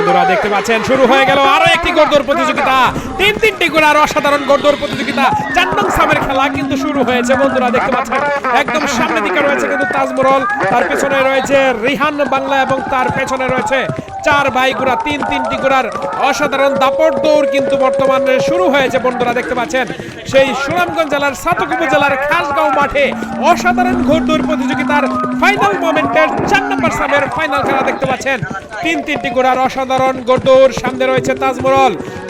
বন্ধুরা দেখতে পাচ্ছেন শুরু হয়ে গেল আরো একটি ঘোড়দৌড় প্রতিযোগিতা। তিনটি ঘোড়ার অসাধারণ ঘোড়দৌড় প্রতিযোগিতা। 4 নং সামের খেলা কিন্তু শুরু হয়েছে বন্ধুরা দেখতে পাচ্ছেন। একদম সামনে দিকে রয়েছে কিন্তু তাজমহল, তার পেছনে রয়েছে রিহান বাংলা এবং তার পেছনে রয়েছে 4 ভাই ঘোড়া। তিনটি ঘোড়ার অসাধারণ দাপট দৌড় কিন্তু বর্তমানে শুরু হয়েছে বন্ধুরা দেখতে পাচ্ছেন। সেই সুনামগঞ্জ জেলার সাতক উপজেলার খাসগাঁও মাঠে অসাধারণ ঘোড়দৌড় প্রতিযোগিতার ফাইনাল মোমেন্টের 4 নম্বর সামের ফাইনাল খেলা দেখতে পাচ্ছেন। তিনটি ঘোড়ার অসাধারণ ঘোড়দৌড়। সামনে রয়েছে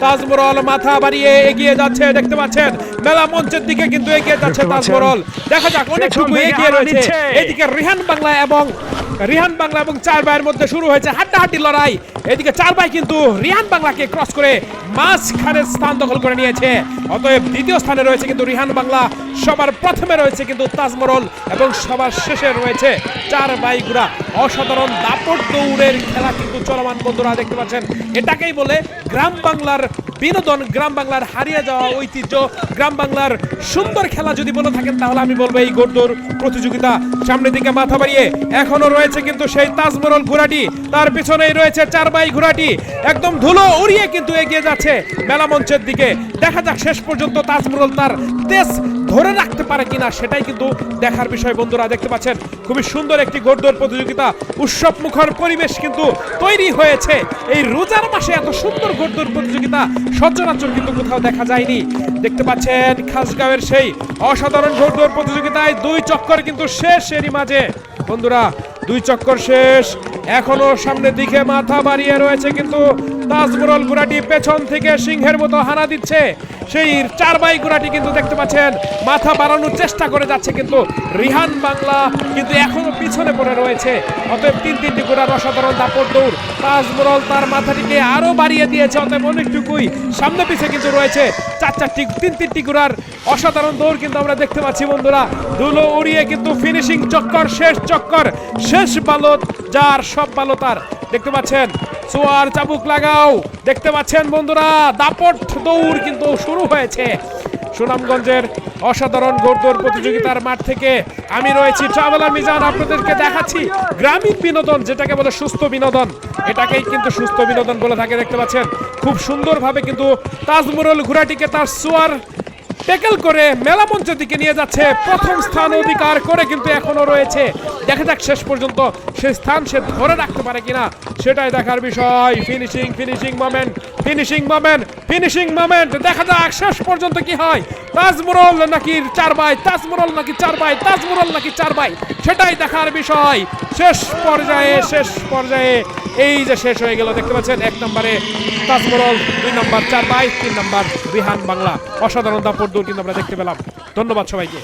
তাজমহল মাথা বাড়িয়ে এগিয়ে যাচ্ছে দেখতে পাচ্ছেন। মেলা মঞ্চের দিকে কিন্তু এগিয়ে যাচ্ছে তাজমহল। দেখা যাক অনেকটুকু এগিয়ে রয়েছে। এদিকে রিহান বাংলা এবং 4 ভাইয়ের মধ্যে শুরু হয়েছে হাড্ডাহাড্ডি লড়াই। এদিকে 4 ভাই কিন্তু রিহান বাংলাকে ক্রস করে মাঝখানে স্থান দখল করে নিয়েছে। অতএব দ্বিতীয় স্থানে রয়েছে কিন্তু রিহান বাংলা, সবার প্রথমে রয়েছে কিন্তু তাজমহল এবং সবার শেষে রয়েছে 4 ভাই ঘোড়া। অসাধারণ দাপট দৌড়ের খেলা কিন্তু চলমান বন্ধুরা দেখতে পাচ্ছেন। এটাকেই বলে গ্রাম বাংলার বিনোদন, গ্রাম বাংলার হারিয়ে যাওয়া ঐতিহ্য, গ্রাম বাংলার সুন্দর খেলা যদি বলে থাকেন তাহলে আমি বলবো এই ঘোড়দৌড় প্রতিযোগিতা। সামনের দিকে মাথা বাড়িয়ে এখনো রয়েছে কিন্তু সেই তাজমহল ঘোড়াটি, তার পিছনেই রয়েছে 4 ভাই ঘোড়াটি। একদম ধুলো উড়িয়ে কিন্তু এগিয়ে যাচ্ছে মেলা মঞ্চের দিকে। দেখা যাক শেষ পর্যন্ত তাজমহল তার তেজ ধরে রাখতে পারে কিনা, সেটাই কিন্তু দেখার বিষয় বন্ধুরা দেখতে পাচ্ছেন। খুবই সুন্দর একটি ঘোড়দৌড় প্রতিযোগিতা, উৎসব মুখর পরিবেশ কিন্তু তৈরি হয়েছে। এই রোজার মাসে এত সুন্দর ঘোড়দৌড় প্রতিযোগিতা সচরাচর কিন্তু কোথাও দেখা যায়নি। দেখতে পাচ্ছেন খাসগাঁওয়ের সেই অসাধারণ ঘোড়দৌড় প্রতিযোগিতায় 2 চক্কর কিন্তু শেষ। এরই মাঝে বন্ধুরা 2 চক্কর শেষ। এখনো সামনের দিকে মাথা বাড়িয়ে রয়েছে কিন্তু তাজমহল ঘোড়াটি, পেছন থেকে সিংহের মতো হানা দিচ্ছে সেই 4 ভাই ঘোড়াটি কিন্তু দেখতে পাচ্ছেন মাথা বাড়ানোর চেষ্টা করে যাচ্ছে কিন্তু রিহান বাংলা কিন্তু এখনো পিছনে পড়ে রয়েছে। অতএব তিনটি ঘোড়ার অসাধারণ দাপট দৌড়। তাজমহল তার মাথাটিকে আরো বাড়িয়ে দিয়েছে, অতএব অনেকটুকুই সামনে পিছে কিন্তু রয়েছে 3টি ঘোড়ার অসাধারণ দৌড় কিন্তু আমরা দেখতে পাচ্ছি বন্ধুরা। ধুলো উড়িয়ে কিন্তু ফিনিশিং চক্কর, শেষ বালো যার সব বালো তার। দেখতে পাচ্ছেন সোয়ার চাবুক লাগাও, দেখতে পাচ্ছেন বন্ধুরা দাপট দৌড় কিন্তু শুরু হয়েছে সুনামগঞ্জের অসাধারণ ঘোড়দৌড় প্রতিযোগিতার মাঠ থেকে। আমি রয়েছি ট্রাভেলার মিজান, আপনাদেরকে দেখাচ্ছি গ্রামীণ বিনোদন, যেটাকে বলে সুস্থ বিনোদন। এটাকেই কিন্তু সুস্থ বিনোদন বলে থাকে। দেখতে পাচ্ছেন খুব সুন্দরভাবে কিন্তু তাজমহল ঘোড়াটিকে তার সোয়ার ট্যাকেল করে মেলা মঞ্চের দিকে নিয়ে যাচ্ছে। প্রথম স্থান অধিকার করে কিন্তু এখনো রয়েছে। দেখা যাক শেষ পর্যন্ত সে স্থান সে ধরে রাখতে পারে কিনা, সেটাই দেখার বিষয়। ফিনিশিং মোমেন্ট দেখা যাক শেষ পর্যন্ত কি হয়। তাজমহল নাকি 4 ভাই, তাজমহল নাকি 4 ভাই, সেটাই দেখার বিষয়। শেষ পর্যায়ে এই যে শেষ হয়ে গেল। দেখতে পাচ্ছেন 1 নম্বরে তাজমহল, 2 নম্বর 4 ভাই, 3 নম্বর রিহান বাংলা। অসাধারণ দাপট দৌড় কিন্তু আমরা দেখতে পেলাম। ধন্যবাদ সবাইকে।